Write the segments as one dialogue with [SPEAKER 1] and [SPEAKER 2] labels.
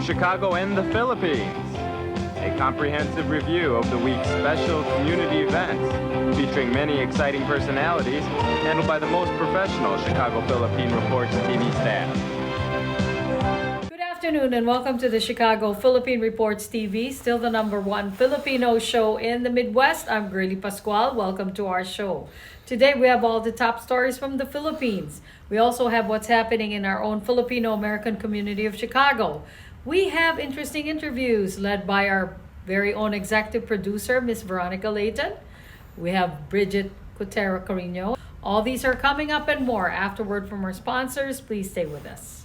[SPEAKER 1] Chicago and the Philippines. A comprehensive review of the week's special community events, featuring many exciting personalities, handled by the most professional Chicago Philippine Reports TV staff.
[SPEAKER 2] Good afternoon and welcome to the Chicago Philippine Reports TV, still the #1 Filipino show in the Midwest. I'm Girly Pascual. Welcome to our show. Today we have all the top stories from the Philippines. We also have what's happening in our own Filipino-American community of Chicago. We have interesting interviews led by our very own executive producer, Miss Veronica Layton. We have Bridget Cotero Carino. All these are coming up and more afterward from our sponsors. Please stay with us.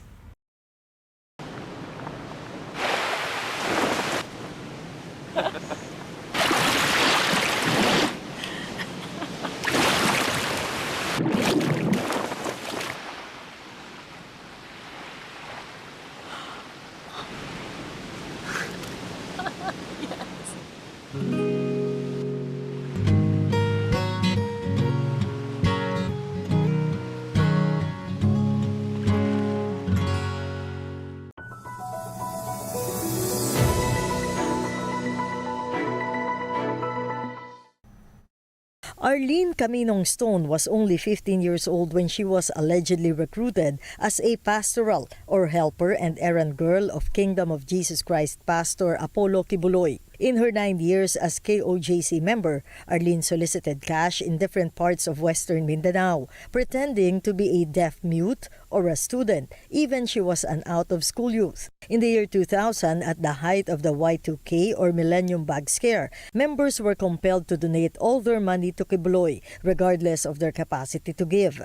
[SPEAKER 3] Arlene Caminong Stone was only 15 years old when she was allegedly recruited as a pastoral or helper and errand girl of Kingdom of Jesus Christ Pastor Apollo Kibuloy. In her 9 years as KOJC member, Arlene solicited cash in different parts of Western Mindanao, pretending to be a deaf-mute or a student, even she was an out-of-school youth. In the year 2000, at the height of the Y2K or Millennium Bag Scare, members were compelled to donate all their money to Kibuloy, regardless of their capacity to give.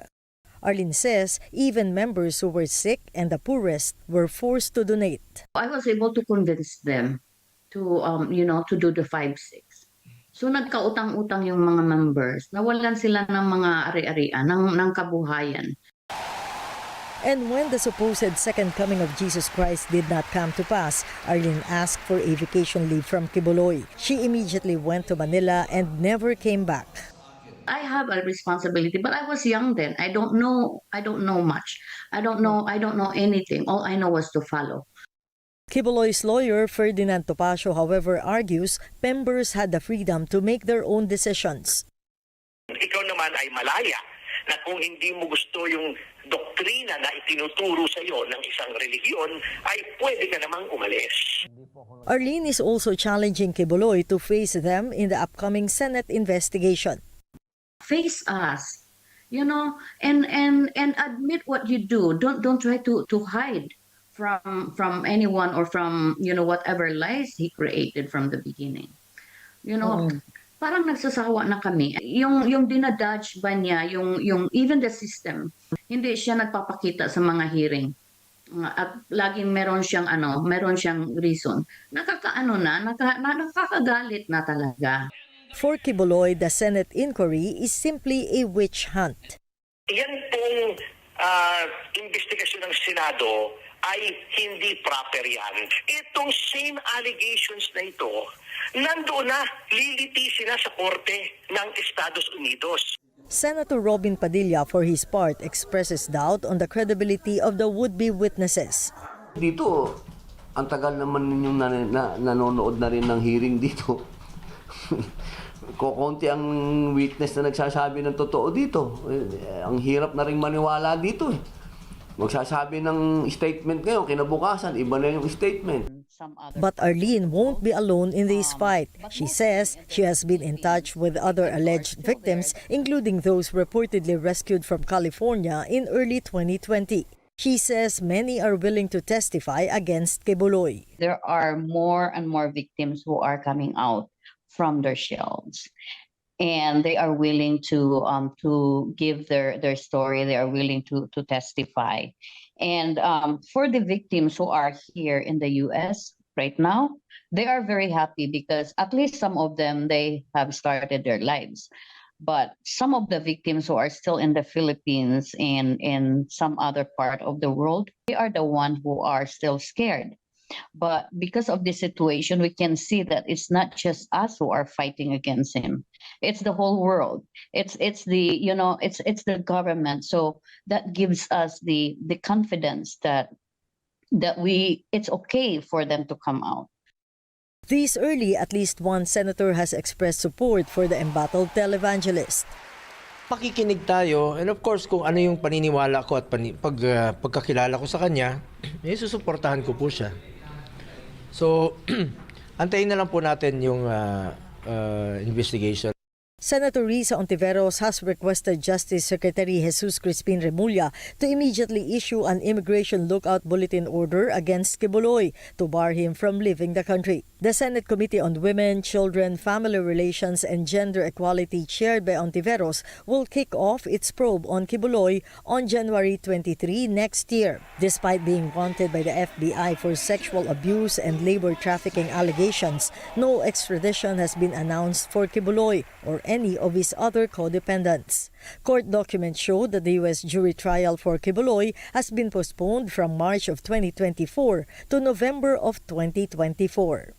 [SPEAKER 3] Arlene says even members who were sick and the poorest were forced to donate.
[SPEAKER 4] I was able to convince them to to do the 5-6. So nagkautang-utang yung mga members. Nawalan sila ng mga ari-arian, ng kabuhayan.
[SPEAKER 3] And when the supposed second coming of Jesus Christ did not come to pass, Arlene asked for a vacation leave from Kibuloy. She immediately went to Manila and never came back.
[SPEAKER 4] I have a responsibility, but I was young then. I don't know much. I don't know anything. All I know was to follow.
[SPEAKER 3] Kibuloy's lawyer, Ferdinand Topacio, however, argues members had the freedom to make their own decisions.
[SPEAKER 5] Ikaw naman ay malaya na kung hindi mo gusto yung doktrina na itinuturo sa iyo ng isang relihiyon, ay pwede ka namang umalis.
[SPEAKER 3] Arlene is also challenging Kibuloy to face them in the upcoming Senate investigation.
[SPEAKER 4] Face us, and admit what you do. Don't try to hide from anyone or from whatever lies he created from the beginning. Parang nagsasawa na kami. Yung dinadodge ba niya yung even the system, hindi siya nagpapakita sa mga hearing. At laging meron siyang reason. Nakakagalit na talaga.
[SPEAKER 3] For Kibuloy, the Senate inquiry is simply a witch hunt.
[SPEAKER 5] Yan pong investigasyon ng Senado ay hindi proper yan. Itong same allegations na ito, nandoon na, lilitisin na sa korte ng Estados Unidos.
[SPEAKER 3] Senator Robin Padilla, for his part, expresses doubt on the credibility of the would-be witnesses.
[SPEAKER 6] Dito, ang tagal naman ninyong nanonood na rin ng hearing dito. Konti ang witness na nagsasabi ng totoo dito. Ang hirap na rin maniwala dito eh. Magsasabi ng statement ngayon, kinabukasan, iba na yung statement.
[SPEAKER 3] But Arlene won't be alone in this fight. She says she has been in touch with other alleged victims, including those reportedly rescued from California in early 2020. She says many are willing to testify against Kibuloy.
[SPEAKER 7] There are more and more victims who are coming out from their shells. And they are willing to give their story. They are willing to testify. And for the victims who are here in the U.S. right now, they are very happy because at least some of them, they have started their lives. But some of the victims who are still in the Philippines and in some other part of the world, they are the ones who are still scared. But because of this situation, we can see that it's not just us who are fighting against him. It's the whole world. It's the government. So that gives us the confidence that it's okay for them to come out.
[SPEAKER 3] This early, at least one senator has expressed support for the embattled televangelist.
[SPEAKER 8] Makikinig tayo, and of course kung ano yung paniniwala ko at pagkakilala ko sa kanya, susuportahan ko po siya. So, antayin na lang po natin yung investigation.
[SPEAKER 3] Senator Risa Ontiveros has requested Justice Secretary Jesus Crispin Remulla to immediately issue an immigration lookout bulletin order against Kibuloy to bar him from leaving the country. The Senate Committee on Women, Children, Family Relations and Gender Equality, chaired by Ontiveros, will kick off its probe on Kibuloy on January 23 next year. Despite being wanted by the FBI for sexual abuse and labor trafficking allegations, no extradition has been announced for Kibuloy or any of his other co-dependents. Court documents show that the U.S. jury trial for Kibuloy has been postponed from March of 2024 to November of 2024.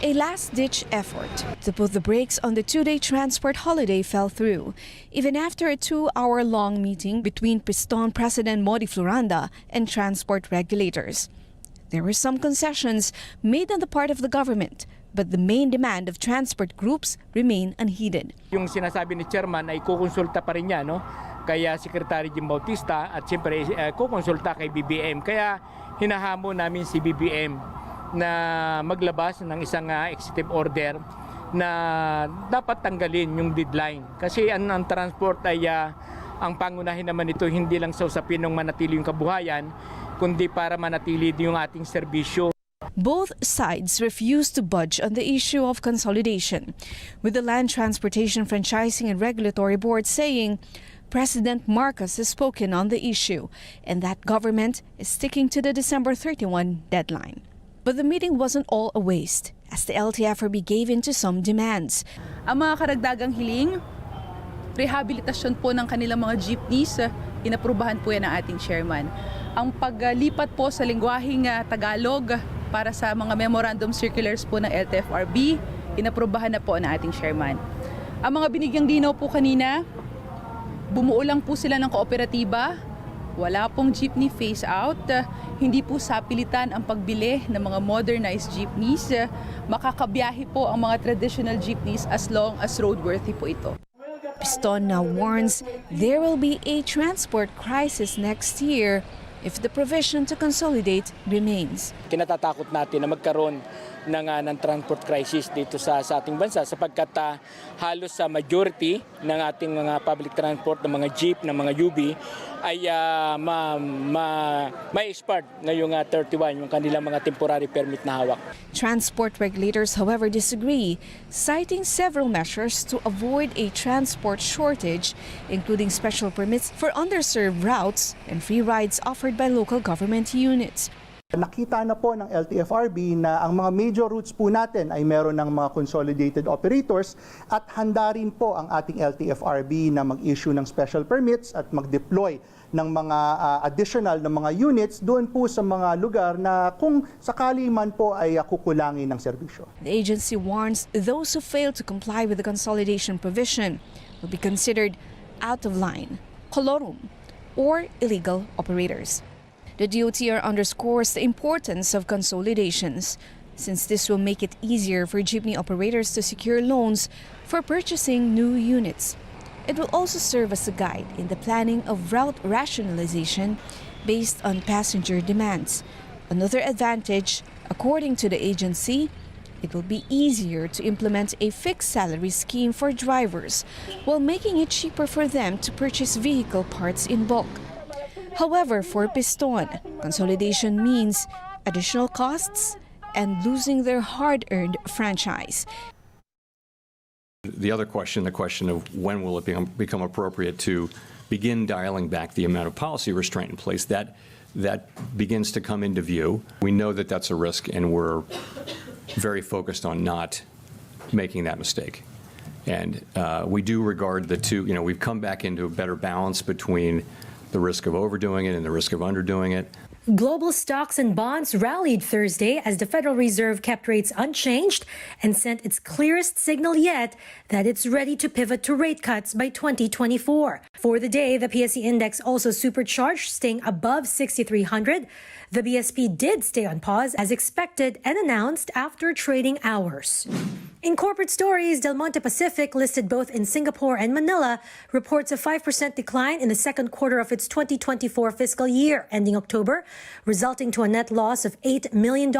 [SPEAKER 9] A last-ditch effort to put the brakes on the two-day transport holiday fell through, even after a 2-hour-long meeting between Piston President Modi Floranda and transport regulators. There were some concessions made on the part of the government, but the main demand of transport groups remain unheeded.
[SPEAKER 10] Yung sinasabi ni Chairman ay kukonsulta pa rin niya, no? Kaya Secretary Jim Bautista at siyempre kukonsulta kay BBM. Kaya hinahamon namin si BBM na maglabas ng isang executive order na dapat tanggalin yung deadline. Kasi ang transport ay ang pangunahin naman ito hindi lang sa usapin ng manatili yung kabuhayan, kundi para manatili din yung ating serbisyo.
[SPEAKER 9] Both sides refused to budge on the issue of consolidation, with the Land Transportation Franchising and Regulatory Board saying President Marcos has spoken on the issue and that government is sticking to the December 31 deadline. But the meeting wasn't all a waste, as the LTFRB gave in to some demands.
[SPEAKER 11] Ang mga karagdagang hiling, rehabilitasyon po ng kanilang mga jeepneys, inaprubahan po yan ng ating chairman. Ang paglipat po sa lengguaheng Tagalog para sa mga memorandum circulars po ng LTFRB, inaprubahan na po ng ating chairman. Ang mga binigyang linaw po kanina, bumuo lang po sila ng kooperatiba, wala pong jeepney phase out, hindi po sapilitan ang pagbili ng mga modernized jeepneys, makakabiyahe po ang mga traditional jeepneys as long as roadworthy po ito.
[SPEAKER 9] Piston now warns there will be a transport crisis next year if the provision to consolidate remains.
[SPEAKER 10] Kinatatakot natin na magkaroon ng transport crisis dito sa ating bansa sapagkat halos sa majority ng ating mga public transport, ng mga jeep, ng mga UB ay ma-expired ngayong 31 yung kanilang mga temporary permit na hawak.
[SPEAKER 9] Transport regulators, however, disagree, citing several measures to avoid a transport shortage, including special permits for underserved routes and free rides offered by local government units.
[SPEAKER 12] Nakita na po ng LTFRB na ang mga major routes po natin ay meron ng mga consolidated operators at handa rin po ang ating LTFRB na mag-issue ng special permits at mag-deploy ng mga additional na mga units doon po sa mga lugar na kung sakali man po ay kukulangin ng serbisyo.
[SPEAKER 9] The agency warns those who fail to comply with the consolidation provision will be considered out of line, colorum, or illegal operators. The DOTR underscores the importance of consolidations, since this will make it easier for jeepney operators to secure loans for purchasing new units. It will also serve as a guide in the planning of route rationalization based on passenger demands. Another advantage, according to the agency, it will be easier to implement a fixed salary scheme for drivers while making it cheaper for them to purchase vehicle parts in bulk. However, for Piston, consolidation means additional costs and losing their hard-earned franchise.
[SPEAKER 13] The other question, the question of when will it become appropriate to begin dialing back the amount of policy restraint in place, that begins to come into view. We know that that's a risk, and we're very focused on not making that mistake. And we do regard the two, we've come back into a better balance between the risk of overdoing it and the risk of underdoing it.
[SPEAKER 14] Global stocks and bonds rallied Thursday as the Federal Reserve kept rates unchanged and sent its clearest signal yet that it's ready to pivot to rate cuts by 2024. For the day, the PSE index also supercharged, staying above 6,300. The BSP did stay on pause as expected and announced after trading hours. In corporate stories, Del Monte Pacific, listed both in Singapore and Manila, reports a 5% decline in the second quarter of its 2024 fiscal year, ending October, resulting to a net loss of $8 million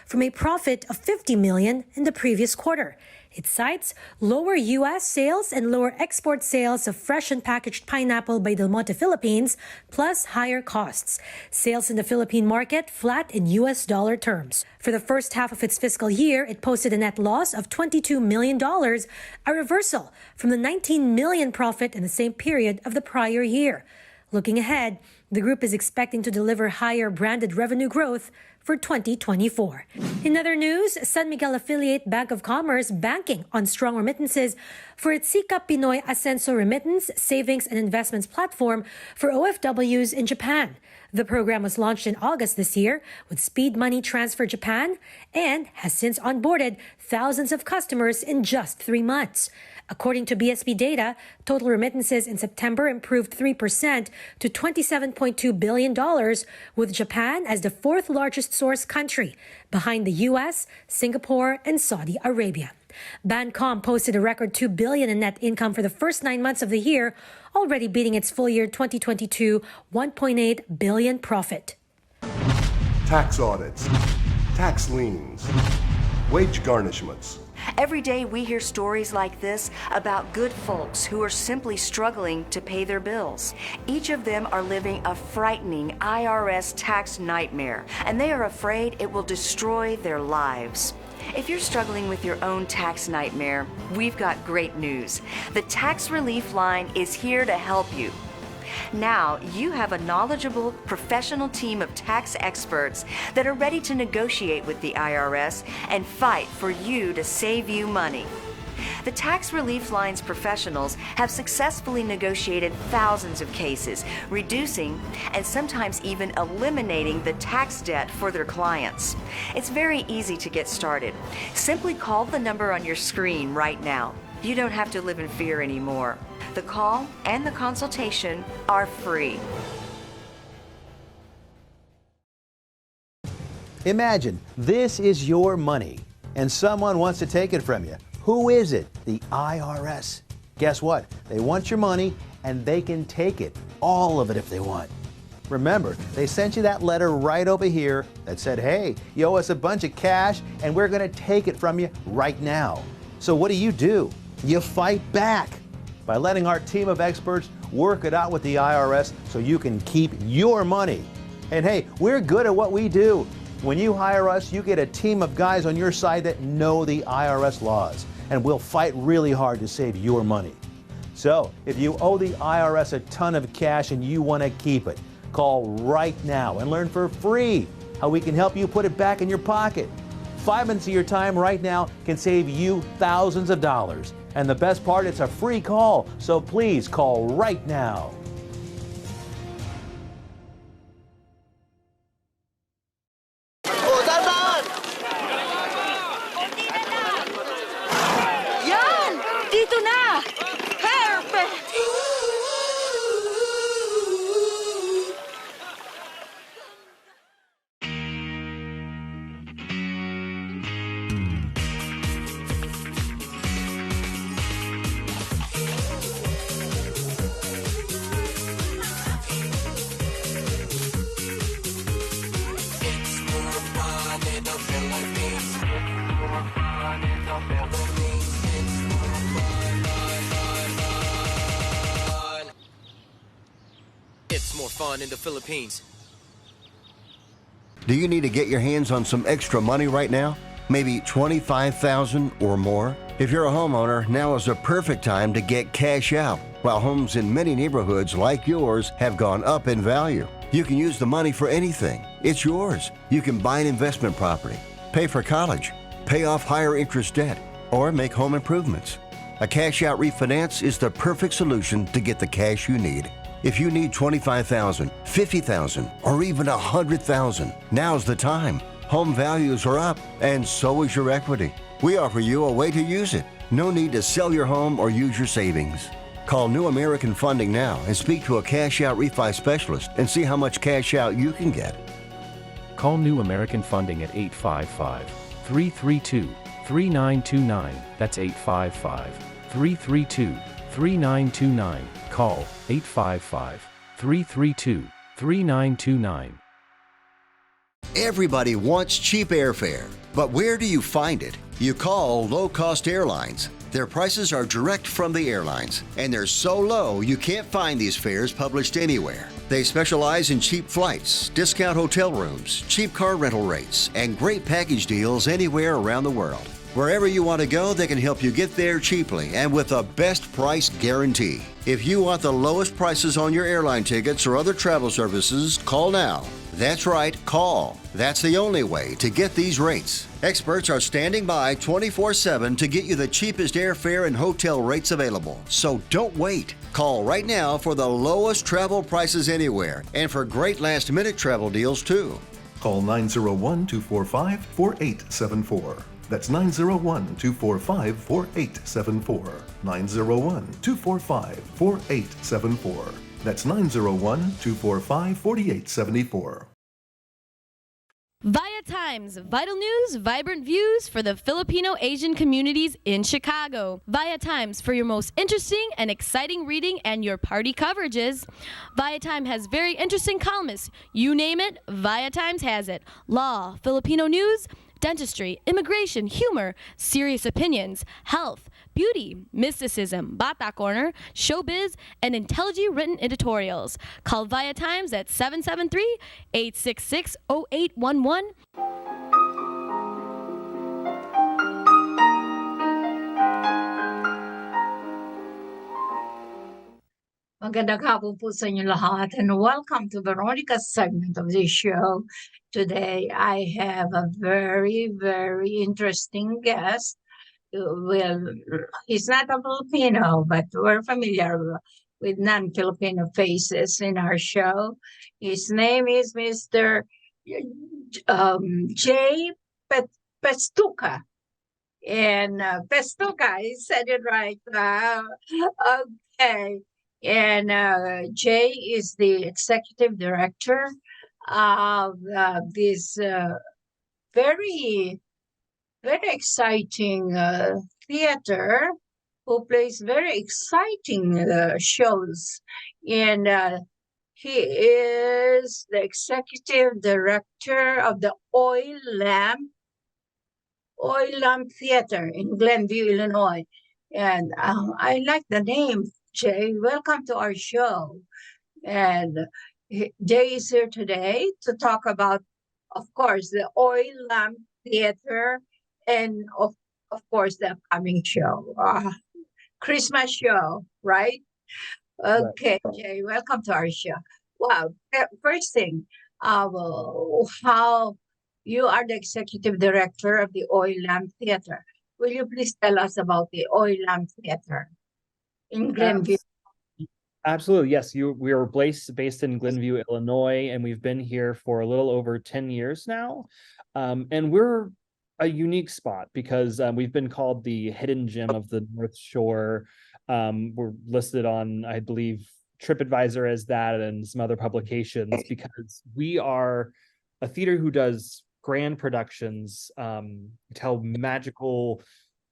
[SPEAKER 14] from a profit of $50 million in the previous quarter. It cites lower U.S. sales and lower export sales of fresh and packaged pineapple by Del Monte Philippines, plus higher costs. Sales in the Philippine market flat in U.S. dollar terms. For the first half of its fiscal year, it posted a net loss of $22 million, a reversal from the $19 million profit in the same period of the prior year. Looking ahead, the group is expecting to deliver higher branded revenue growth for 2024. In other news, San Miguel affiliate Bank of Commerce banking on strong remittances for its Sikap Pinoy Ascenso Remittance Savings and Investments platform for OFWs in Japan. The program was launched in August this year with Speed Money Transfer Japan and has since onboarded thousands of customers in just 3 months. According to BSP data, total remittances in September improved 3% to $27.2 billion, with Japan as the fourth largest source country, behind the U.S., Singapore, and Saudi Arabia. Bancom posted a record $2 billion in net income for the first 9 months of the year, already beating its full year 2022 $1.8 billion profit.
[SPEAKER 15] Tax audits, tax liens, wage garnishments.
[SPEAKER 16] Every day we hear stories like this about good folks who are simply struggling to pay their bills. Each of them are living a frightening IRS tax nightmare, and they are afraid it will destroy their lives. If you're struggling with your own tax nightmare, we've got great news. The Tax Relief Line is here to help you. Now, you have a knowledgeable, professional team of tax experts that are ready to negotiate with the IRS and fight for you to save you money. The Tax Relief Line's professionals have successfully negotiated thousands of cases, reducing and sometimes even eliminating the tax debt for their clients. It's very easy to get started. Simply call the number on your screen right now. You don't have to live in fear anymore. The call and the consultation are free.
[SPEAKER 17] Imagine this is your money and someone wants to take it from you. Who is it? The IRS. Guess what? They want your money and they can take it, all of it if they want. Remember, they sent you that letter right over here that said, hey, you owe us a bunch of cash and we're going to take it from you right now. So what do? You fight back by letting our team of experts work it out with the IRS so you can keep your money. And hey, we're good at what we do. When you hire us, you get a team of guys on your side that know the IRS laws, and we'll fight really hard to save your money. So, if you owe the IRS a ton of cash and you want to keep it, call right now and learn for free how we can help you put it back in your pocket. 5 minutes of your time right now can save you thousands of dollars. And the best part, it's a free call, so please call right now.
[SPEAKER 16] Yan! Dito na! Perfect!
[SPEAKER 18] It's more fun in the Philippines.
[SPEAKER 15] Do you need to get your hands on some extra money right now? Maybe $25,000 or more? If you're a homeowner, now is a perfect time to get cash out. While homes in many neighborhoods like yours have gone up in value, you can use the money for anything. It's yours. You can buy an investment property, pay for college, pay off higher interest debt, or make home improvements. A cash out refinance is the perfect solution to get the cash you need. If you need $25,000, $50,000, or even $100,000, now's the time. Home values are up, and so is your equity. We offer you a way to use it. No need to sell your home or use your savings. Call New American Funding now and speak to a cash-out refi specialist and see how much cash out you can get.
[SPEAKER 19] Call New American Funding at 855-332-3929. That's 855-332-3929. Call 855-332-3929.
[SPEAKER 15] Everybody wants cheap airfare, but where do you find it? You call low-cost airlines. Their prices are direct from the airlines, and they're so low you can't find these fares published anywhere. They specialize in cheap flights, discount hotel rooms, cheap car rental rates, and great package deals anywhere around the world. Wherever you want to go, they can help you get there cheaply and with a best price guarantee. If you want the lowest prices on your airline tickets or other travel services, call now. That's right, call. That's the only way to get these rates. Experts are standing by 24/7 to get you the cheapest airfare and hotel rates available. So don't wait. Call right now for the lowest travel prices anywhere and for great last-minute travel deals too.
[SPEAKER 20] Call 901-245-4874. That's 901-245-4874. 901-245-4874. That's 901-245-4874.
[SPEAKER 21] Via Times, vital news, vibrant views for the Filipino Asian communities in Chicago. Via Times for your most interesting and exciting reading and your party coverages. Via Times has very interesting columnists. You name it, Via Times has it. Law, Filipino news, dentistry, immigration, humor, serious opinions, health, beauty, mysticism, Bata Corner, showbiz, and intelligently written editorials. Call Via Times at 773-866-0811.
[SPEAKER 22] Magandang hapon po sa inyo lahat and welcome to Veronica's segment of this show. Today I have a very, very interesting guest. Well, he's not a Filipino, but we're familiar with non-Filipino faces in our show. His name is Mr. Jay Pestuca. And Pestuca, I said it right. Okay. And Jay is the executive director of this very, very exciting theater who plays very exciting shows. And he is the executive director of the Oil Lamp Theater in Glenview, Illinois. And I like the name, Jay. Welcome to our show. And Jay is here today to talk about, of course, the Oil Lamp Theater and, of course, the upcoming show, Christmas show, right? Okay, right. Jay, welcome to our show. Wow. First thing, how you are the executive director of the Oil Lamp Theater. Will you please tell us about the Oil Lamp Theater in Glenview?
[SPEAKER 23] Absolutely, yes. We are based in Glenview, Illinois, and we've been here for a little over 10 years now. And we're a unique spot because we've been called the hidden gem of the North Shore. We're listed on, I believe, TripAdvisor as that and some other publications because we are a theater who does grand productions, tell magical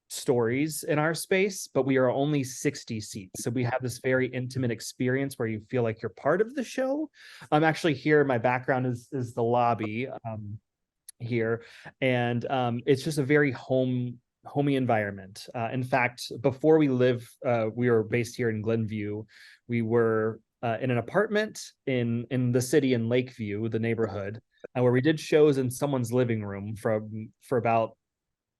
[SPEAKER 23] stories in our space, but we are only 60 seats. So we have this very intimate experience where you feel like you're part of the show. I'm actually here. My background is the lobby here. And it's just a very homey environment. In fact, before we were based here in Glenview, we were in an apartment in the city in Lakeview, the neighborhood, where we did shows in someone's living room for about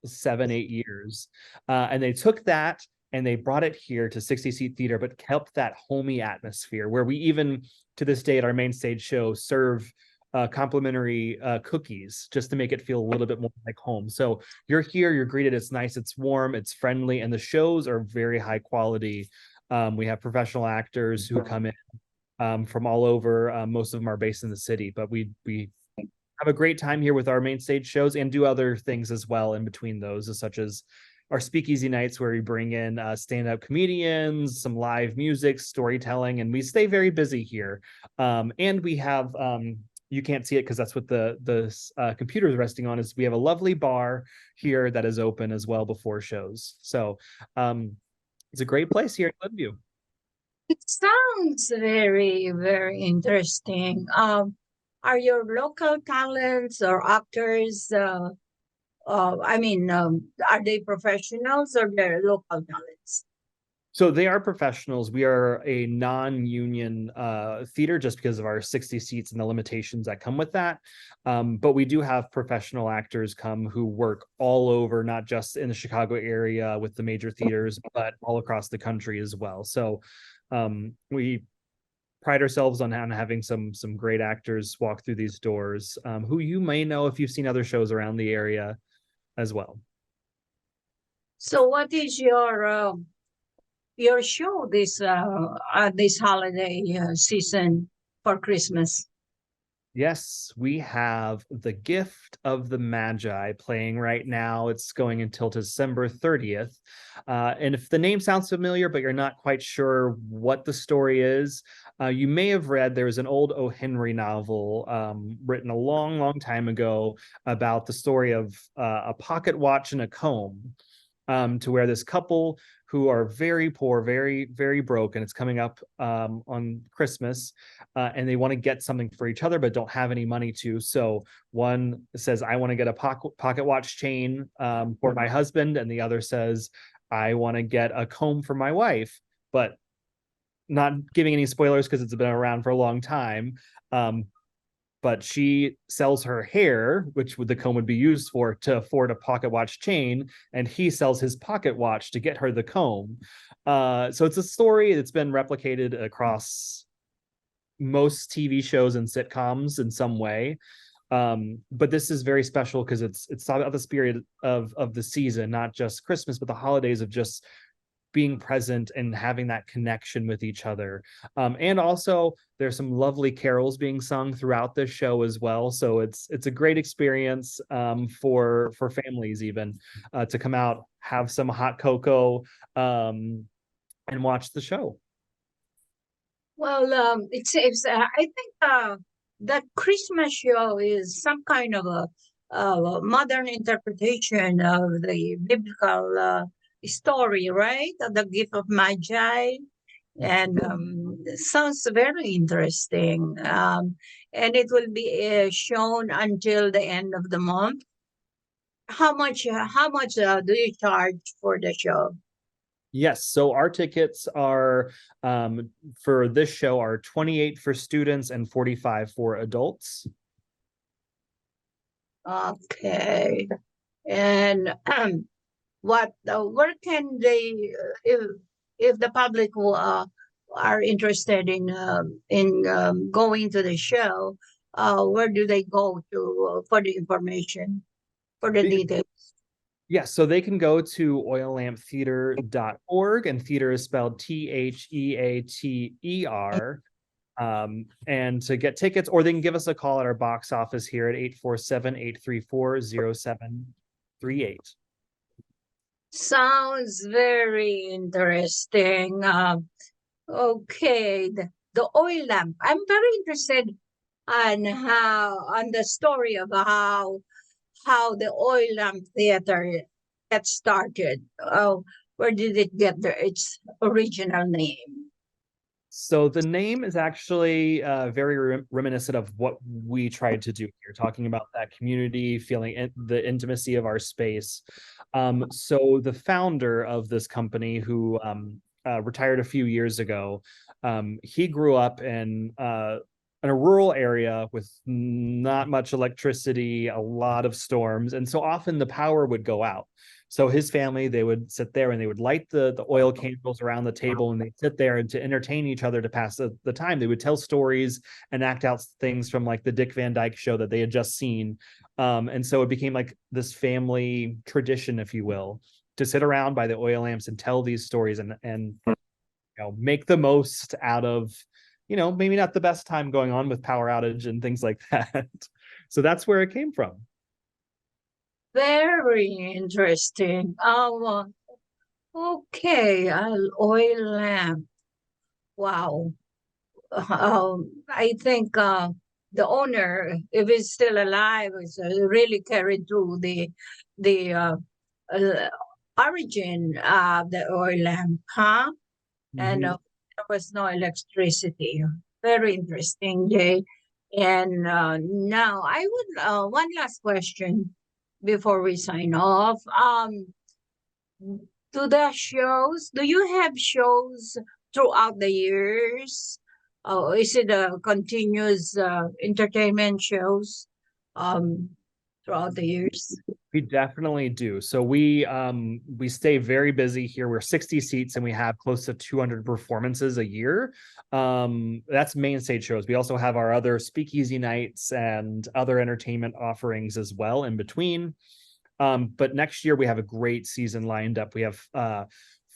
[SPEAKER 23] 7-8 years. And they took that and they brought it here to 60-seat theater, but kept that homey atmosphere where we even to this day at our main stage show serve complimentary cookies just to make it feel a little bit more like home. So you're here, you're greeted, it's nice, it's warm, it's friendly, and the shows are very high quality. We have professional actors who come in from all over. Most of them are based in the city, but we have a great time here with our main stage shows and do other things as well in between those, such as our speakeasy nights where we bring in stand-up comedians, some live music, storytelling, and we stay very busy here. And we have, you can't see it because that's what the computer is resting on, is we have a lovely bar here that is open as well before shows. So it's a great place here in Glenview.
[SPEAKER 22] It sounds very, very interesting. Are your local talents or actors, are they professionals or they're local talents?
[SPEAKER 23] So they are professionals. We are a non-union theater just because of our 60 seats and the limitations that come with that. But we do have professional actors come who work all over, not just in the Chicago area with the major theaters, but all across the country as well. So we pride ourselves on having some great actors walk through these doors, who you may know if you've seen other shows around the area as well.
[SPEAKER 22] So what is your show this holiday season for Christmas?
[SPEAKER 23] Yes, we have The Gift of the Magi playing right now. It's going until December 30th. And if the name sounds familiar, but you're not quite sure what the story is, you may have read there was an old O. Henry novel written a long, long time ago about the story of a pocket watch and a comb, to where this couple who are very poor, very, very broke, and it's coming up on Christmas, and they want to get something for each other, but don't have any money to. So one says, I want to get a pocket watch chain for my husband, and the other says, I want to get a comb for my wife, but not giving any spoilers because it's been around for a long time. But she sells her hair, which the comb would be used for, to afford a pocket watch chain, and he sells his pocket watch to get her the comb. So it's a story that's been replicated across most TV shows and sitcoms in some way. But this is very special because it's about the spirit of the season, not just Christmas, but the holidays, of just being present and having that connection with each other. And also there's some lovely carols being sung throughout this show as well. So it's a great experience for families even to come out, have some hot cocoa, and watch the show.
[SPEAKER 22] Well, it seems I think that Christmas show is some kind of a modern interpretation of the biblical story, right? The gift of Magi, and sounds very interesting. And it will be shown until the end of the month. How much? Do you charge for the show?
[SPEAKER 23] Yes, so our tickets are for this show are 28 for students and 45 for adults.
[SPEAKER 22] Okay, and where can they, if the public are interested in going to the show, where do they go to for the information, for the details?
[SPEAKER 23] Yes, so they can go to oillamptheater.org, and theater is spelled THEATER. And to get tickets, or they can give us a call at our box office here at 847-834-0738.
[SPEAKER 22] Sounds very interesting. Okay, the oil lamp. I'm very interested on the story of how the oil lamp theater got started. Where did it get its original name?
[SPEAKER 23] So the name is actually very reminiscent of what we tried to do here, talking about that community, feeling the intimacy of our space. So the founder of this company, who retired a few years ago, he grew up in a rural area with not much electricity, a lot of storms, and so often the power would go out. So his family, they would sit there and they would light the oil candles around the table, and they'd sit there and to entertain each other to pass the time. They would tell stories and act out things from like the Dick Van Dyke Show that they had just seen. And so it became like this family tradition, if you will, to sit around by the oil lamps and tell these stories and make the most out of maybe not the best time going on with power outage and things like that. So that's where it came from.
[SPEAKER 22] Very interesting. Okay, oil lamp. Wow. I think the owner, if he's still alive, is really carried through the origin of the oil lamp, huh? And there was no electricity. Very interesting, Jay. And now I would one last question before we sign off. To the shows, do you have shows throughout the years? Is it a continuous entertainment shows throughout the years?
[SPEAKER 23] We definitely do. So we stay very busy here. We're 60 seats and we have close to 200 performances a year. That's main stage shows. We also have our other speakeasy nights and other entertainment offerings as well in between. But next year we have a great season lined up. We have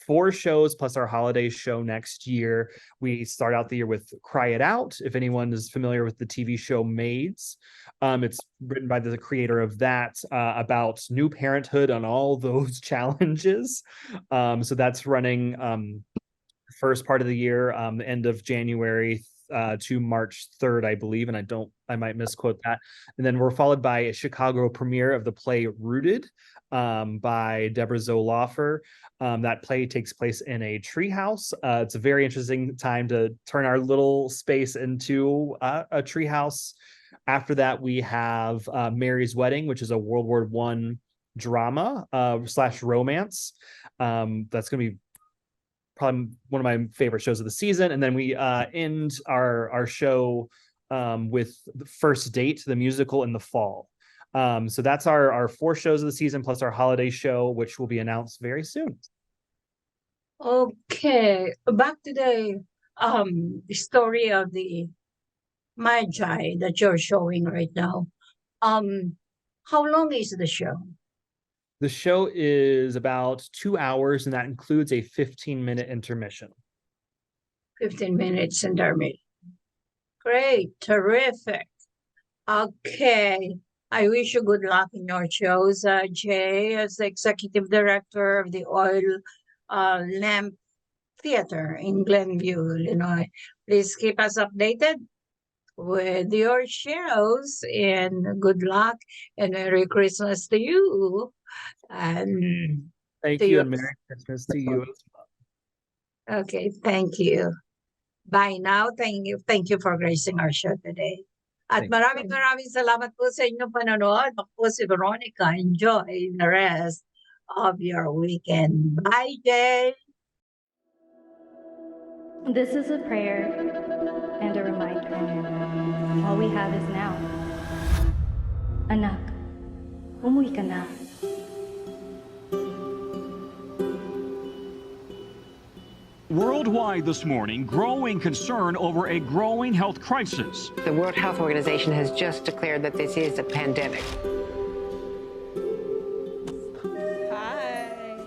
[SPEAKER 23] 4 shows plus our holiday show next year. We start out the year with Cry It Out. If anyone is familiar with the TV show Maids, it's written by the creator of that, about new parenthood and all those challenges. So that's running first part of the year, the end of January to March 3rd, I believe, and I might misquote that. And then we're followed by a Chicago premiere of the play Rooted by Deborah Zoloffer. That play takes place in a treehouse. It's a very interesting time to turn our little space into a treehouse. After that, we have Mary's Wedding, which is a World War I drama / romance. That's going to be probably one of my favorite shows of the season. And then we end our show with the First Date, the musical, in the fall. So that's our 4 shows of the season plus our holiday show, which will be announced very soon.
[SPEAKER 22] Okay, back to the story of the Magi that you're showing right now. How long is the show?
[SPEAKER 23] The show is about 2 hours, and that includes a 15-minute intermission.
[SPEAKER 22] 15 minutes intermission. Great, terrific. Okay, I wish you good luck in your shows, Jay, as the executive director of the Oil Lamp Theater in Glenview, Illinois. Please keep us updated with your shows, and good luck and Merry Christmas to you. And
[SPEAKER 23] thank you, and Merry Christmas to you as
[SPEAKER 22] well. Okay, thank you. Bye now. Thank you for gracing our show today. At maraming salamat po sa inyong panonood. Ako po si Veronica. Enjoy the rest of your weekend. Bye, Jay.
[SPEAKER 1] This is a prayer and a reminder. All we have is now. Anak, umuwi ka na.
[SPEAKER 2] Worldwide this morning, growing concern over a growing health crisis.
[SPEAKER 4] The World Health Organization has just declared that this is a pandemic.
[SPEAKER 24] Hi.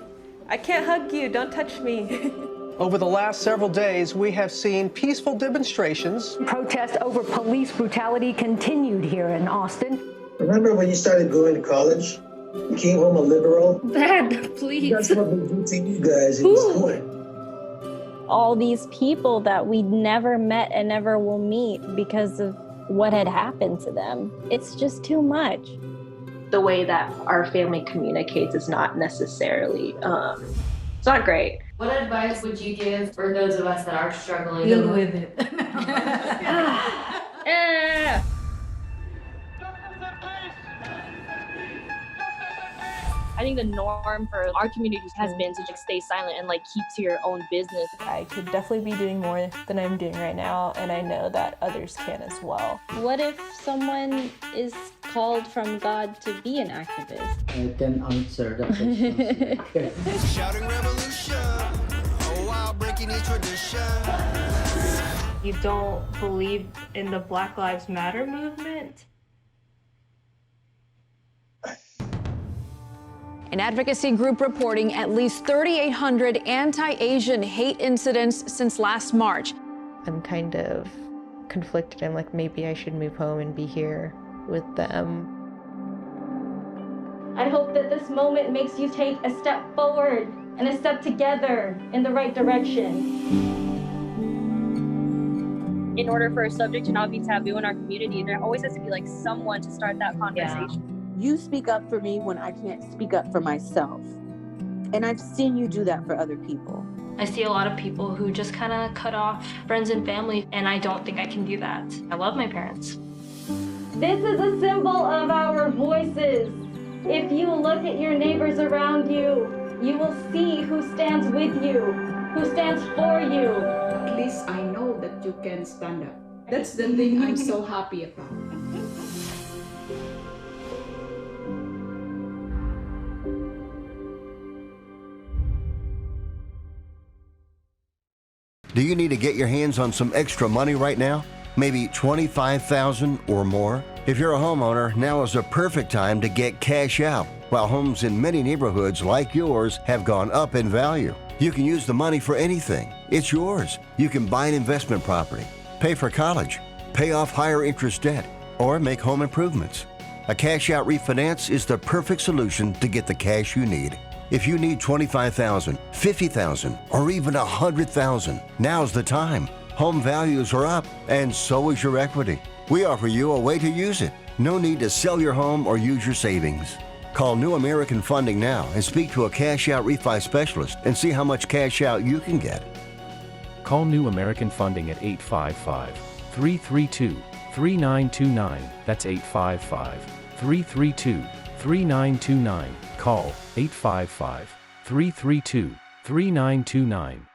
[SPEAKER 24] I can't hug you. Don't touch me.
[SPEAKER 25] Over the last several days, we have seen peaceful demonstrations.
[SPEAKER 26] Protests over police brutality continued here in Austin.
[SPEAKER 27] Remember when you started going to college? You came home a liberal?
[SPEAKER 26] Dad, please.
[SPEAKER 27] That's what we do to you guys in school.
[SPEAKER 28] All these people that we never met and never will meet because of what had happened to them. It's just too much.
[SPEAKER 29] The way that our family communicates is not necessarily, it's not great.
[SPEAKER 30] What advice would you give for those of us that are struggling?
[SPEAKER 28] Deal with it.
[SPEAKER 31] I think the norm for our communities has been to just stay silent and keep to your own business.
[SPEAKER 24] I could definitely be doing more than I'm doing right now, and I know that others can as well.
[SPEAKER 28] What if someone is called from God to be an activist?
[SPEAKER 32] I can answer that question.
[SPEAKER 18] Shouting revolution, oh wow, breaking each tradition.
[SPEAKER 24] You don't believe in the Black Lives Matter movement?
[SPEAKER 33] An advocacy group reporting at least 3,800 anti-Asian hate incidents since last March.
[SPEAKER 3] I'm kind of conflicted. I'm like, maybe I should move home and be here with them.
[SPEAKER 28] I hope that this moment makes you take a step forward and a step together in the right direction.
[SPEAKER 31] In order for a subject to not be taboo in our community, there always has to be like someone to start that conversation.
[SPEAKER 5] You speak up for me when I can't speak up for myself. And I've seen you do that for other people.
[SPEAKER 30] I see a lot of people who just kind of cut off friends and family, and I don't think I can do that. I love my parents.
[SPEAKER 28] This is a symbol of our voices. If you look at your neighbors around you, you will see who stands with you, who stands for you.
[SPEAKER 6] At least I know that you can stand up. That's the thing I'm so happy about.
[SPEAKER 15] Do you need to get your hands on some extra money right now? Maybe $25,000 or more? If you're a homeowner, now is a perfect time to get cash out. While homes in many neighborhoods like yours have gone up in value, you can use the money for anything. It's yours. You can buy an investment property, pay for college, pay off higher interest debt, or make home improvements. A cash out refinance is the perfect solution to get the cash you need. If you need $25,000, $50,000, or even $100,000, now's the time. Home values are up, and so is your equity. We offer you a way to use it. No need to sell your home or use your savings. Call New American Funding now and speak to a cash out refi specialist and see how much cash out you can get.
[SPEAKER 19] Call New American Funding at 855-332-3929. That's 855-332-3929. Call 855-332-3929.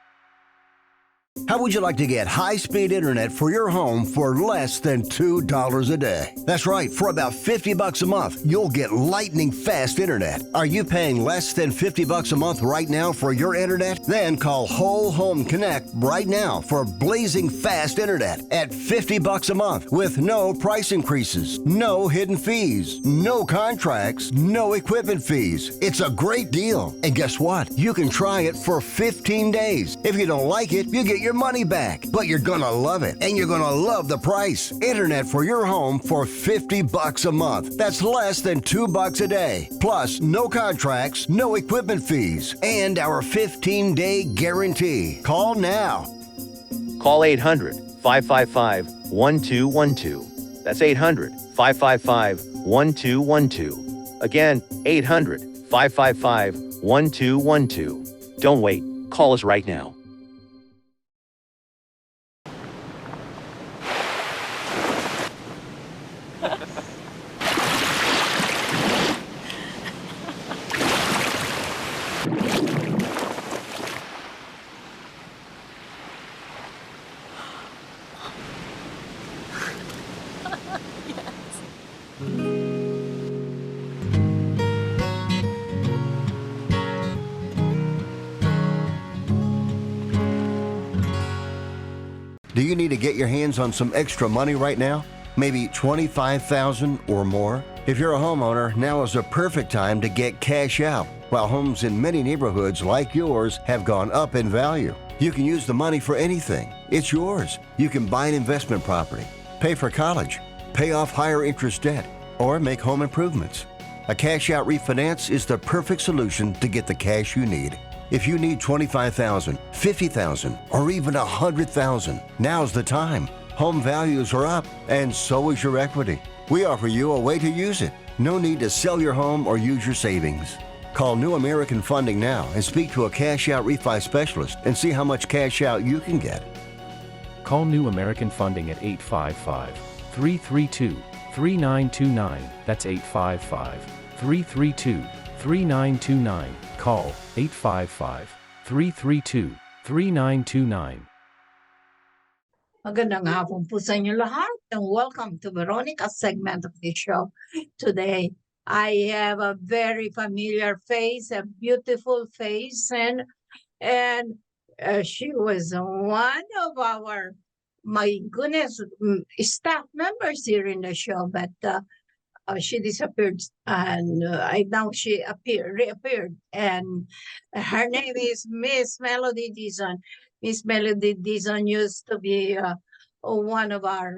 [SPEAKER 15] How would you like to get high-speed internet for your home for less than $2 a day? That's right, for about $50 a month, you'll get lightning fast internet. Are you paying less than $50 a month right now for your internet? Then call Whole Home Connect right now for blazing fast internet at $50 a month with no price increases, no hidden fees, no contracts, no equipment fees. It's a great deal. And guess what? You can try it for 15 days. If you don't like it, you get your money back, but you're gonna love it, and you're gonna love the price. Internet for your home for $50 a month. That's less than $2 a day. Plus, no contracts, no equipment fees, and our 15-day guarantee. Call now.
[SPEAKER 7] Call 800-555-1212. That's 800-555-1212. Again, 800-555-1212. Don't wait. Call us right now.
[SPEAKER 15] Do you need to get your hands on some extra money right now? Maybe $25,000 or more? If you're a homeowner, now is a perfect time to get cash out. While homes in many neighborhoods like yours have gone up in value, you can use the money for anything. It's yours. You can buy an investment property, pay for college, pay off higher interest debt, or make home improvements. A cash out refinance is the perfect solution to get the cash you need. If you need $25,000, $50,000, or even $100,000, now's the time. Home values are up, and so is your equity. We offer you a way to use it. No need to sell your home or use your savings. Call New American Funding now and speak to a cash out refi specialist and see how much cash out you can get.
[SPEAKER 19] Call New American Funding at 855-332-3929. That's 855-332-3929. Call 855-332-3929.
[SPEAKER 22] Magandang hapon po sa inyo lahat, and welcome to Veronica's segment of the show. Today, I have a very familiar face, a beautiful face, and she was one of our, my goodness, staff members here in the show, but she disappeared, and now she reappeared, and her name is Miss Melody Dizon. Miss Melody Dizon used to be one of our,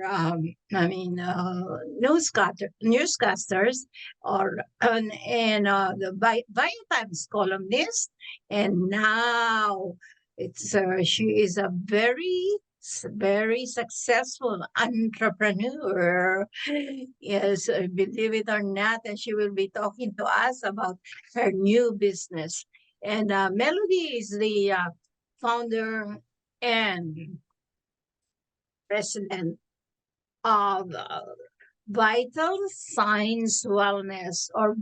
[SPEAKER 22] newscasters, or and the Biotimes columnist, and now she is a very successful entrepreneur. Yes, believe it or not, and she will be talking to us about her new business. And Melody is the founder and president of Vital Signs Wellness, or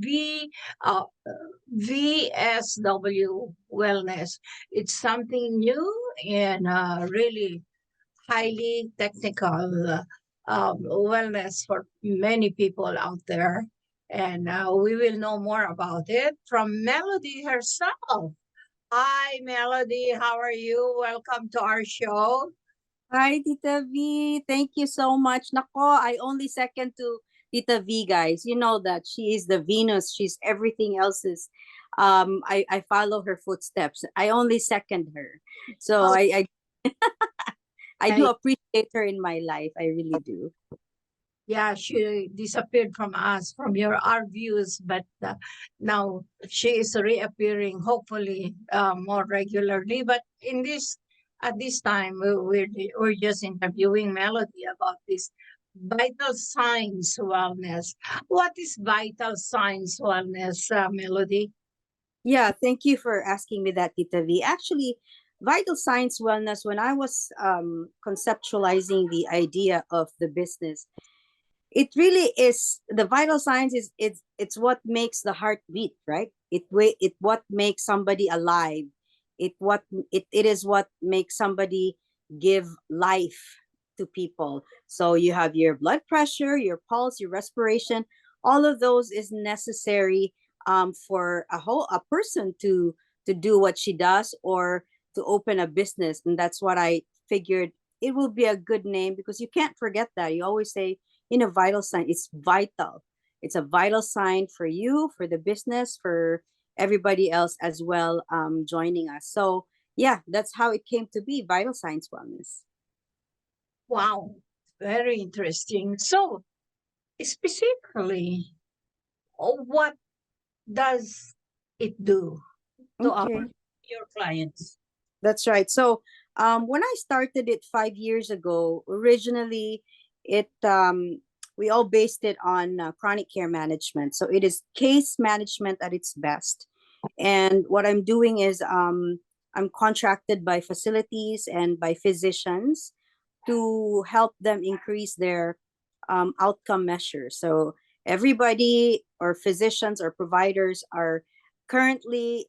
[SPEAKER 22] VSW Wellness. It's something new and really highly technical wellness for many people out there. And we will know more about it from Melody herself. Hi, Melody. How are you? Welcome to our show.
[SPEAKER 1] Hi, Tita V. Thank you so much. Nako, I only second to Tita V, guys. You know that she is the Venus. She's everything else's. I follow her footsteps. I only second her. So I do appreciate her in my life. I really do.
[SPEAKER 22] Yeah, she disappeared from us, from our views, but now she is reappearing, hopefully more regularly. But at this time, we're just interviewing Melody about this Vital Signs Wellness. What is Vital Signs Wellness, Melody?
[SPEAKER 1] Yeah, thank you for asking me that, Tita V. Actually, Vital Signs Wellness, when I was conceptualizing the idea of the business, it really is the vital signs is it's what makes the heart beat, right? It what makes somebody alive. It is what makes somebody give life to people. So you have your blood pressure, your pulse, your respiration. All of those is necessary for a person to do what she does, or to open a business. And that's what I figured it will be a good name, because you can't forget that. You always say, vital sign. It's vital. It's a vital sign for you, for the business, for everybody else as well, joining us. So yeah, that's how it came to be, Vital Signs Wellness.
[SPEAKER 22] Wow, very interesting. So specifically, what does it do to your clients?
[SPEAKER 1] That's right. So when I started it 5 years ago, originally it we all based it on chronic care management. So it is case management at its best. And what I'm doing is I'm contracted by facilities and by physicians to help them increase their outcome measures. So everybody, or physicians or providers, are currently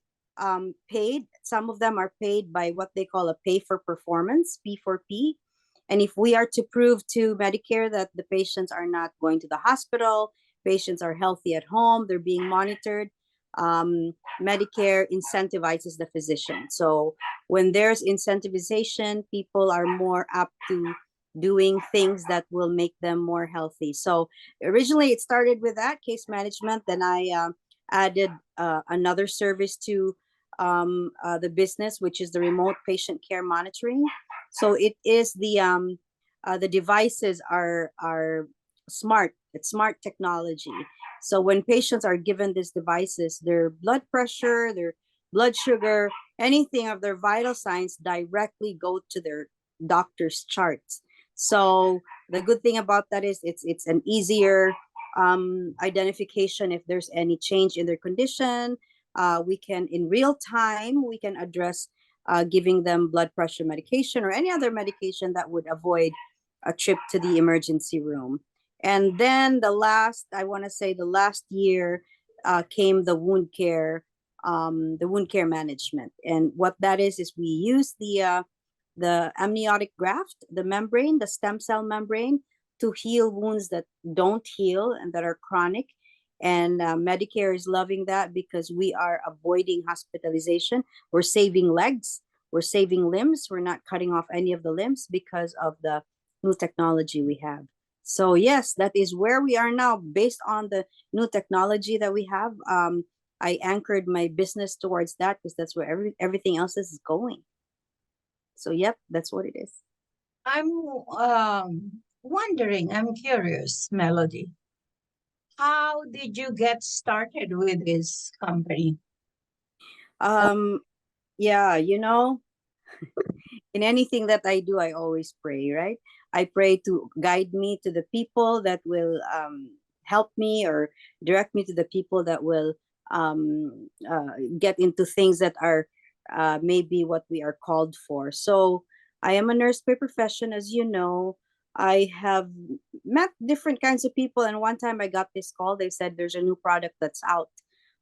[SPEAKER 1] paid. Some of them are paid by what they call a pay for performance, P4P. And if we are to prove to Medicare that the patients are not going to the hospital, patients are healthy at home, they're being monitored, Medicare incentivizes the physician. So when there's incentivization, people are more apt to doing things that will make them more healthy. So originally it started with that, case management. Then I added another service to the business, which is the remote patient care monitoring. So it is the devices are smart. It's smart technology. So when patients are given these devices, their blood pressure, their blood sugar, anything of their vital signs directly go to their doctor's charts. So the good thing about that is it's an easier identification if there's any change in their condition. We can, in real time, we can address giving them blood pressure medication or any other medication that would avoid a trip to the emergency room. And then the last year came the wound care management. And what that is we use the amniotic graft, the membrane, the stem cell membrane, to heal wounds that don't heal and that are chronic. And Medicare is loving that because we are avoiding hospitalization. We're saving legs, we're saving limbs. We're not cutting off any of the limbs because of the new technology we have. So yes, that is where we are now. Based on the new technology that we have, I anchored my business towards that because that's where everything else is going. So yep, that's what it is.
[SPEAKER 22] I'm wondering, I'm curious, Melody. How did you get started with this company?
[SPEAKER 1] Yeah, in anything that I do, I always pray, right? I pray to guide me to the people that will help me, or direct me to the people that will get into things that are maybe what we are called for. So I am a nurse by profession, as you know. I have met different kinds of people, and one time I got this call. They said there's a new product that's out.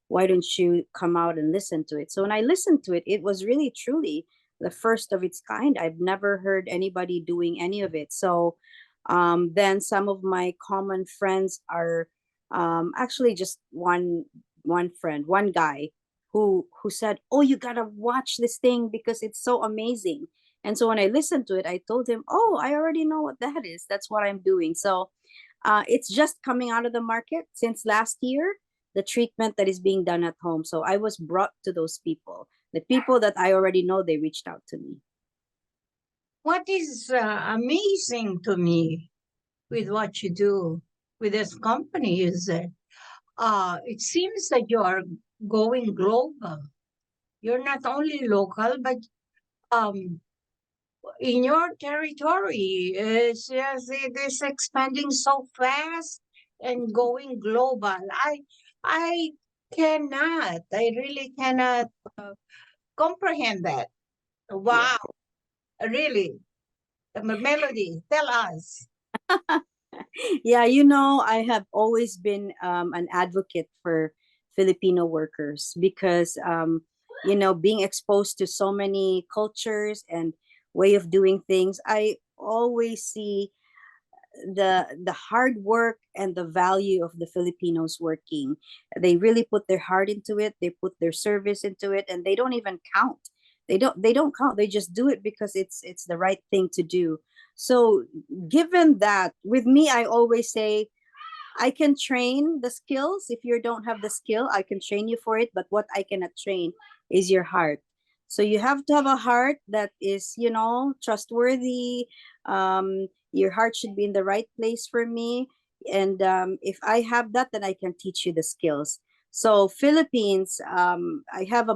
[SPEAKER 1] Why don't you come out and listen to it? So when I listened to it, it was really truly the first of its kind. I've never heard anybody doing any of it. So then some of my common friends are actually just one friend, one guy who said, "Oh, you gotta watch this thing because it's so amazing." And so when I listened to it, I told him, "Oh, I already know what that is. That's what I'm doing." So it's just coming out of the market since last year, the treatment that is being done at home. So I was brought to those people. The people that I already know, they reached out to me.
[SPEAKER 22] What is amazing to me with what you do with this company is that it seems that you are going global. You're not only local, but um, in your territory, it's just, it is expanding so fast and going global. I I really cannot comprehend that. Wow, really. Melody, tell us.
[SPEAKER 1] Yeah, I have always been an advocate for Filipino workers because, being exposed to so many cultures and way of doing things, I always see the hard work and the value of the Filipinos working. They really put their heart into it. They put their service into it, and they don't even count. They don't count. They just do it because it's the right thing to do. So given that, with me, I always say I can train the skills. If you don't have the skill, I can train you for it. But what I cannot train is your heart. So you have to have a heart that is, trustworthy. Your heart should be in the right place for me. And if I have that, then I can teach you the skills. So Philippines, I have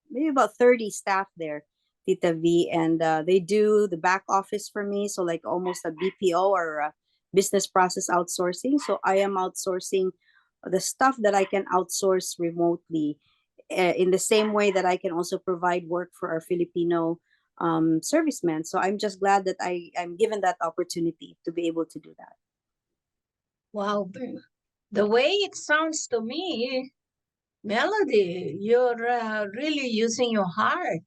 [SPEAKER 1] maybe about 30 staff there, Tita V, and they do the back office for me. So like almost a BPO or a business process outsourcing. So I am outsourcing the stuff that I can outsource remotely, in the same way that I can also provide work for our Filipino servicemen. So I'm just glad that I'm given that opportunity to be able to do that.
[SPEAKER 22] Wow, the way it sounds to me, Melody, you're really using your heart,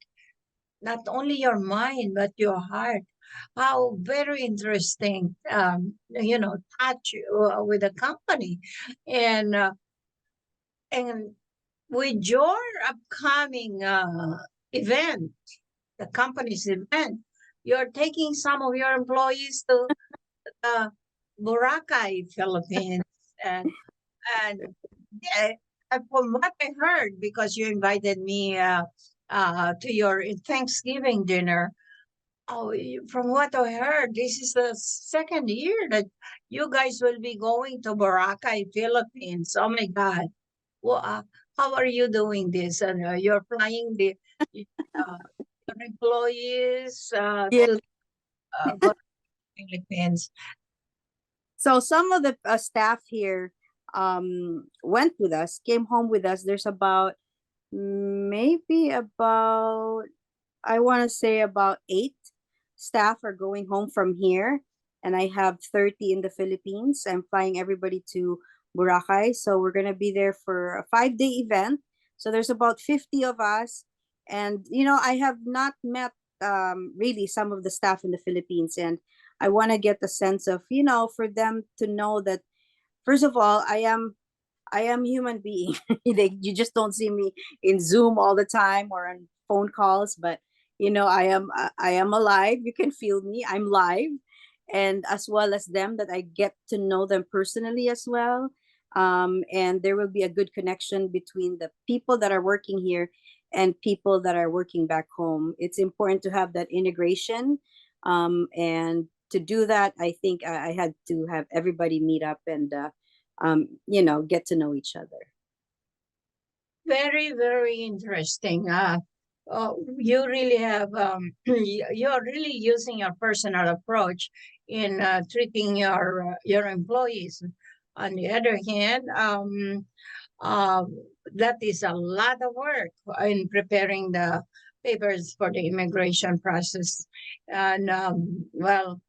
[SPEAKER 22] not only your mind, but your heart. How very interesting, touch with the company. And, uh, and with your upcoming event, the company's event, you're taking some of your employees to Boracay, Philippines, and yeah, from what I heard, because you invited me to your Thanksgiving dinner. Oh, from what I heard, this is the second year that you guys will be going to Boracay, Philippines. Oh my God! Well, how are you doing this? And you're flying your employees
[SPEAKER 1] Yeah.
[SPEAKER 22] to Philippines.
[SPEAKER 1] So some of the staff here went with us, came home with us. There's maybe about, I want to say about 8 staff are going home from here, and I have 30 in the Philippines. I'm flying everybody to Boracay, so we're gonna be there for a 5-day event. So there's about 50 of us, and I have not met really some of the staff in the Philippines, and I want to get the sense of for them to know that first of all, I am human being. You just don't see me in Zoom all the time or on phone calls, but I am alive. You can feel me. I'm live, and as well as them, that I get to know them personally as well. And there will be a good connection between the people that are working here and people that are working back home. It's important to have that integration. And to do that, I think I had to have everybody meet up and, get to know each other.
[SPEAKER 22] Very, very interesting. You really have, you're really using your personal approach in treating your employees. On the other hand, that is a lot of work in preparing the papers for the immigration process. And well,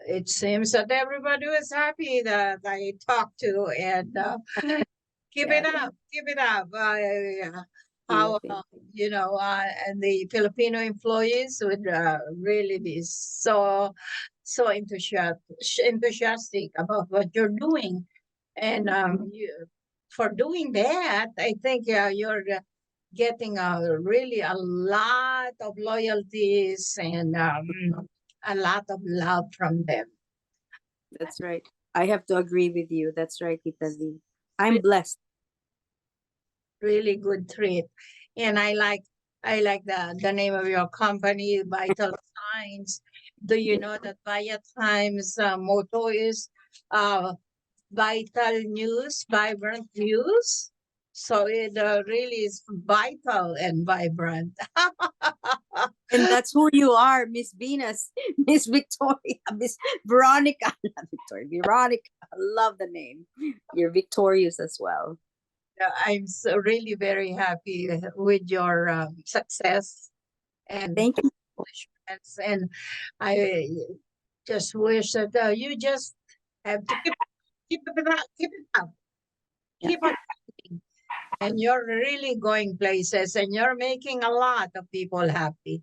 [SPEAKER 22] it seems that everybody was happy that I talked to, and keep it up, keep it up. How and the Filipino employees would really be so enthusiastic about what you're doing, and for doing that, I think you're getting really a lot of loyalties and a lot of love from them.
[SPEAKER 1] That's right. I have to agree with you. That's right, Tita Z. I'm blessed.
[SPEAKER 22] Really good treat. And I like the name of your company, Vital Signs. Do you know that Via Times motto is vital news, vibrant news? So it really is vital and vibrant.
[SPEAKER 1] And that's who you are, Miss Venus, Miss Victoria, Miss Veronica, not Victoria, Veronica. I love the name. You're victorious as well.
[SPEAKER 22] I'm so really very happy with your success and
[SPEAKER 1] thank you.
[SPEAKER 22] Accomplishments. And I just wish that you just have to keep it up, keep on fighting. And you're really going places, and you're making a lot of people happy.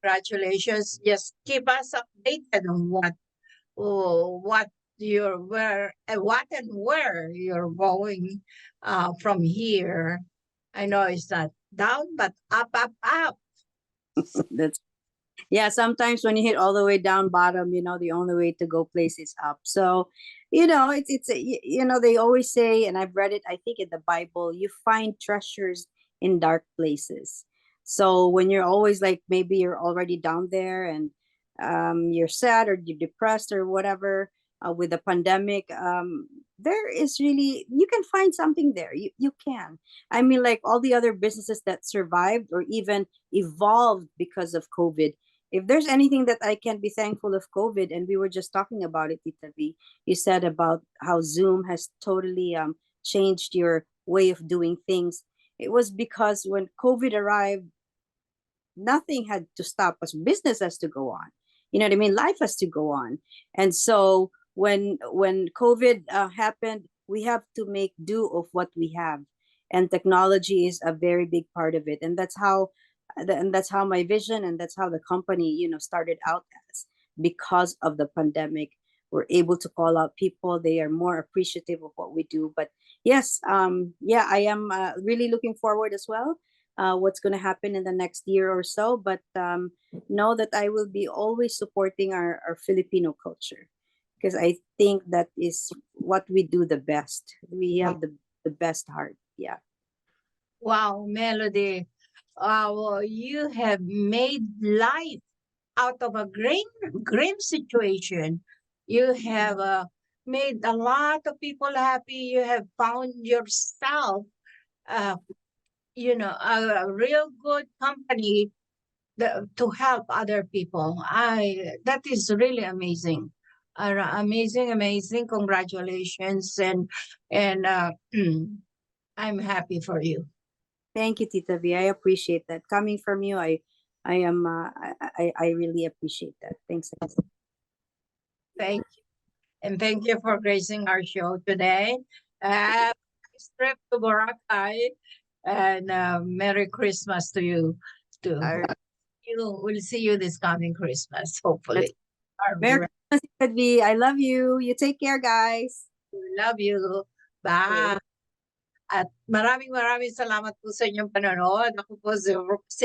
[SPEAKER 22] Congratulations! Just keep us updated on what you're where and where you're going from here. I know it's not down, but up, up, up.
[SPEAKER 1] That's sometimes when you hit all the way down bottom, the only way to go place is up. So they always say, and I've read it, I think in the Bible, you find treasures in dark places. So when you're always like, maybe you're already down there and you're sad or you're depressed or whatever, with the pandemic, there is really, you can find something there. You can. I mean, like all the other businesses that survived or even evolved because of COVID. If there's anything that I can be thankful of COVID, and we were just talking about it, Tita V, you said about how Zoom has totally changed your way of doing things. It was because when COVID arrived, nothing had to stop us. Business has to go on. You know what I mean? Life has to go on. And so when COVID happened, we have to make do of what we have. And technology is a very big part of it. And that's how my vision, and that's how the company, started out as. Because of the pandemic, we're able to call out people. They are more appreciative of what we do. But yes, I am really looking forward as well. What's going to happen in the next year or so, but know that I will be always supporting our Filipino culture, because I think that is what we do the best. We have the best heart. Yeah.
[SPEAKER 22] Wow, Melody. Well, you have made life out of a grim situation. You have made a lot of people happy. You have found yourself a real good company to help other people. That is really amazing. Amazing. Congratulations. And I'm happy for you.
[SPEAKER 1] Thank you, Tita V. I appreciate that. Coming from you, I really appreciate that. Thanks.
[SPEAKER 22] Thank you. And thank you for gracing our show today. Nice trip to Boracay, and Merry Christmas to you too. We'll see you this coming Christmas, hopefully.
[SPEAKER 1] Merry Christmas, Tita V. I love you. You take care, guys.
[SPEAKER 22] We love you. Bye. At maraming salamat po sa inyong panonood. Ako po si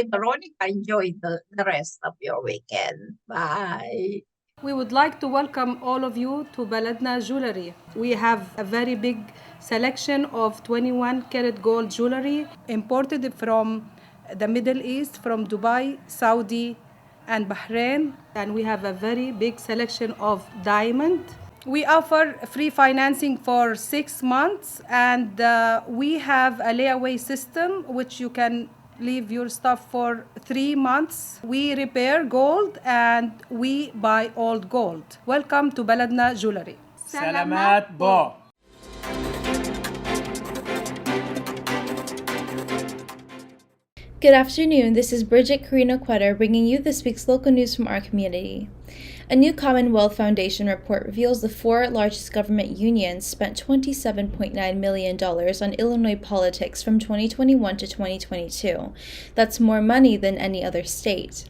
[SPEAKER 22] Veronica. Enjoy the rest of your weekend. Bye.
[SPEAKER 2] We would like to welcome all of you to Baladna Jewelry. We have a very big selection of 21 karat gold jewelry imported from the Middle East, from Dubai, Saudi, and Bahrain. And we have a very big selection of diamond. We offer free financing for 6 months, and we have a layaway system which you can leave your stuff for 3 months. We repair gold and we buy old gold. Welcome to Baladna Jewelry.
[SPEAKER 8] Salamat po.
[SPEAKER 9] Good afternoon, this is Bridget Carino Quetter bringing you this week's local news from our community. A new Commonwealth Foundation report reveals the 4 largest government unions spent $27.9 million on Illinois politics from 2021 to 2022. That's more money than any other state.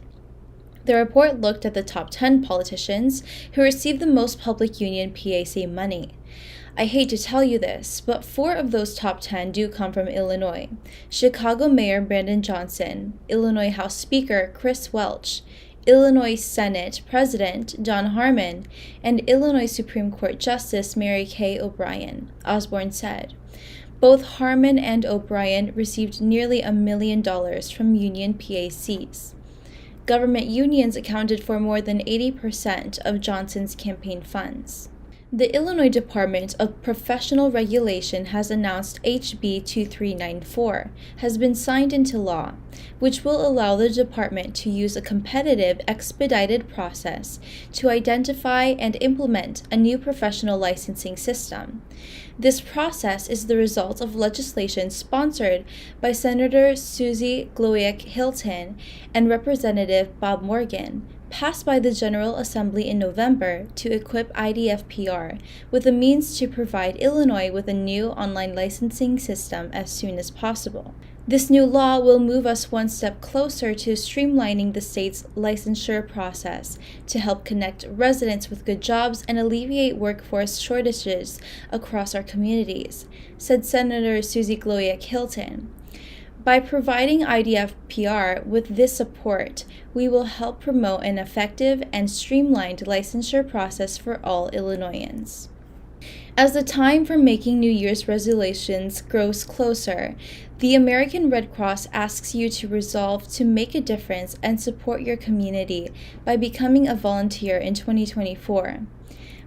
[SPEAKER 9] The report looked at the top 10 politicians who received the most public union PAC money. I hate to tell you this, but 4 of those top 10 do come from Illinois. Chicago Mayor Brandon Johnson, Illinois House Speaker Chris Welch, Illinois Senate President John Harmon, and Illinois Supreme Court Justice Mary Kay O'Brien, Osborne said. Both Harmon and O'Brien received nearly $1 million from union PACs. Government unions accounted for more than 80% of Johnson's campaign funds. The Illinois Department of Professional Regulation has announced HB 2394 has been signed into law, which will allow the department to use a competitive, expedited process to identify and implement a new professional licensing system. This process is the result of legislation sponsored by Senator Susie Glowiak Hilton and Representative Bob Morgan, passed by the General Assembly in November to equip IDFPR with a means to provide Illinois with a new online licensing system as soon as possible. This new law will move us one step closer to streamlining the state's licensure process to help connect residents with good jobs and alleviate workforce shortages across our communities, said Senator Susie Glowiak Hilton. By providing IDFPR with this support, we will help promote an effective and streamlined licensure process for all Illinoisans. As the time for making New Year's resolutions grows closer, the American Red Cross asks you to resolve to make a difference and support your community by becoming a volunteer in 2024.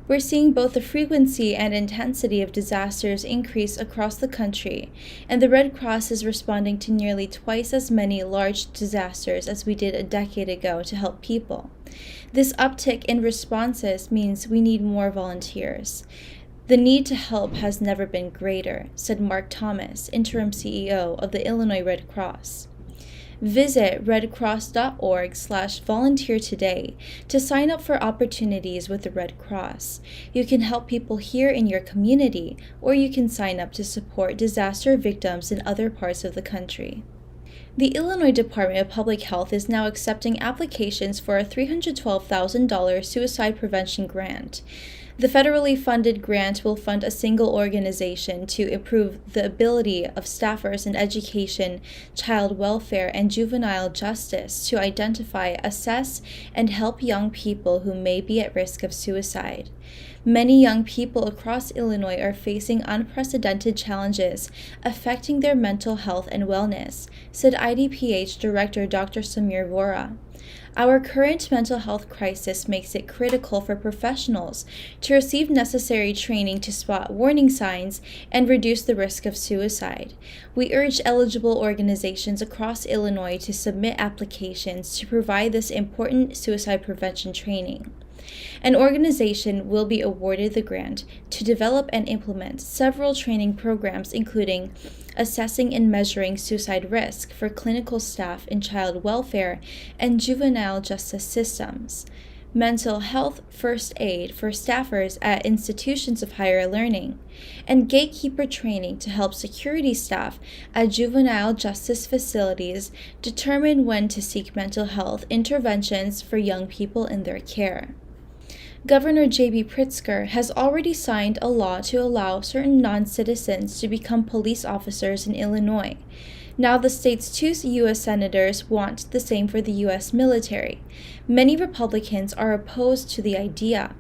[SPEAKER 9] We're seeing both the frequency and intensity of disasters increase across the country, and the Red Cross is responding to nearly twice as many large disasters as we did a decade ago to help people. This uptick in responses means we need more volunteers. The need to help has never been greater, said Mark Thomas, interim CEO of the Illinois Red Cross. Visit redcross.org/volunteer today to sign up for opportunities with the Red Cross. You can help people here in your community, or you can sign up to support disaster victims in other parts of the country. The Illinois Department of Public Health is now accepting applications for a $312,000 suicide prevention grant. The federally funded grant will fund a single organization to improve the ability of staffers in education, child welfare, and juvenile justice to identify, assess, and help young people who may be at risk of suicide. Many young people across Illinois are facing unprecedented challenges affecting their mental health and wellness, said IDPH Director Dr. Samir Vora. Our current mental health crisis makes it critical for professionals to receive necessary training to spot warning signs and reduce the risk of suicide. We urge eligible organizations across Illinois to submit applications to provide this important suicide prevention training. An organization will be awarded the grant to develop and implement several training programs, including assessing and measuring suicide risk for clinical staff in child welfare and juvenile justice systems, mental health first aid for staffers at institutions of higher learning, and gatekeeper training to help security staff at juvenile justice facilities determine when to seek mental health interventions for young people in their care. Governor J.B. Pritzker has already signed a law to allow certain non-citizens to become police officers in Illinois. Now the state's 2 U.S. senators want the same for the U.S. military. Many Republicans are opposed to the idea.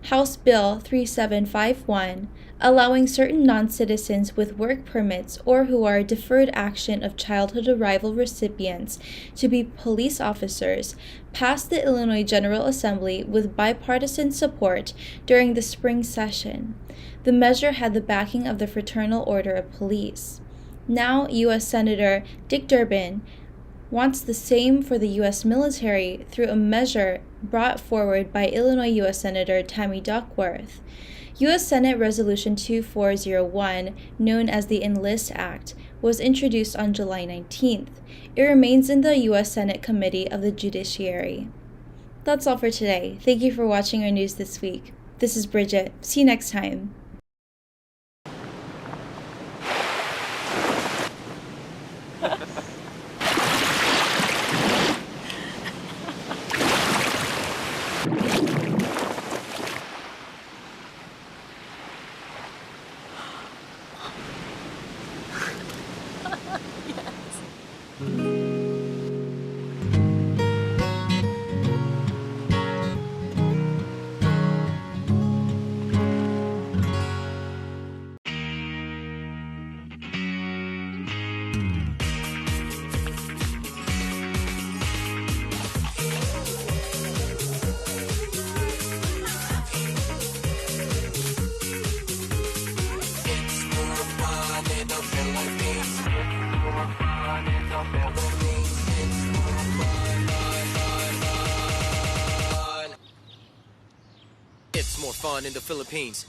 [SPEAKER 9] House Bill 3751, allowing certain non-citizens with work permits or who are deferred action of childhood arrival recipients to be police officers, passed the Illinois General Assembly with bipartisan support during the spring session. The measure had the backing of the Fraternal Order of Police. Now, U.S. Senator Dick Durbin wants the same for the U.S. military through a measure brought forward by Illinois U.S. Senator Tammy Duckworth. U.S. Senate Resolution 2401, known as the Enlist Act, was introduced on July 19th. It remains in the U.S. Senate Committee of the Judiciary. That's all for today. Thank you for watching our news this week. This is Bridget. See you next time.
[SPEAKER 18] It's more fun in the Philippines.